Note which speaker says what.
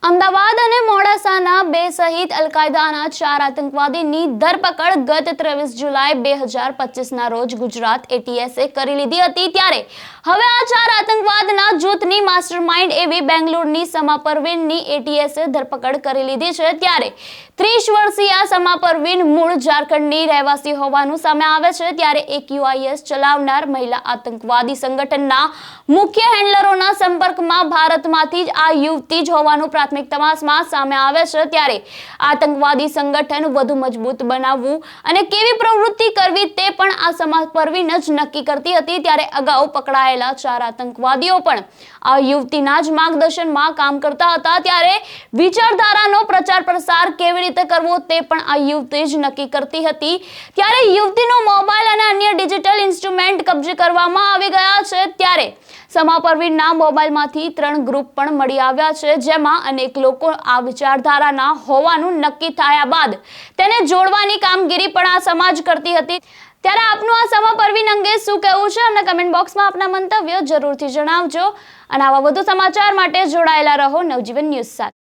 Speaker 1: અમદાવાદ અને મોડાસાના 2 સહિત અલ-કાયદાના 4 આતંકવાદીની ધરપકડ ગત 23 જુલાઈ 2025ના રોજ ગુજરાત એટીએસે કરી લીધી હતી। ત્યારે હવે આ 4 આતંકવાદના જૂથની માસ્ટરમાઇન્ડ એવી બેંગ્લોરની સમા પરવીનની એટીએસે ધરપકડ કરી લીધી છે। ત્યારે 30 વર્ષીય સમા પરવીન મૂળ ઝારખંડની રહેવાસી હોવાનું સામે આવે છે। ત્યારે એક યુઆઈએસ ચલાવનાર મહિલા આતંકવાદી સંગઠનના મુખ્ય હેન્ડલરોના સંપર્કમાં ભારતમાંથી જ આ યુવતી જ હોવાનું પ્રાથમિક તપાસમાં સામે આવે છે। ત્યારે આતંકવાદી સંગઠન વધુ મજબૂત બનાવવું અને કેવી પ્રવૃત્તિ કરવી તે પણ આ સમા પરવીન જ નક્કી કરતી હતી। ત્યારે અગાઉ પકડાયેલા 4 આતંકવાદીઓ પણ આ યુવતીના જ માર્ગદર્શનમાં કામ કરતા હતા। ત્યારે વિચારધારાનો પ્રચાર પ્રસાર કેવી રીતે કરવો તે પણ આ યુવતી જ નક્કી કરતી હતી। ત્યારે યુવતીનો મોબાઈલ અને અન્ય ડિજિટલ ઇન્સ્ટ્રુમેન્ટ કબજે કરવામાં આવી ગયા છે। ત્યારે સમા પરવીનના મોબાઈલમાંથી 3 ગ્રુપ પણ મળી આવ્યા છે, જેમાં અનેક લોકો આ વિચારધારાના હોવાનું નક્કી થયા બાદ તેને જોડવાની કામગીરી પણ આ સમાજ કરતી હતી। ત્યારે આપનું આ સમા પરવીન અંગે શું કહેવું છે અને કમેન્ટ બોક્સમાં આપના મંતવ્ય જરૂરથી જણાવજો અને આવા વધુ સમાચાર માટે જોડાયેલા રહો નવજીવન ન્યૂઝ સાથે।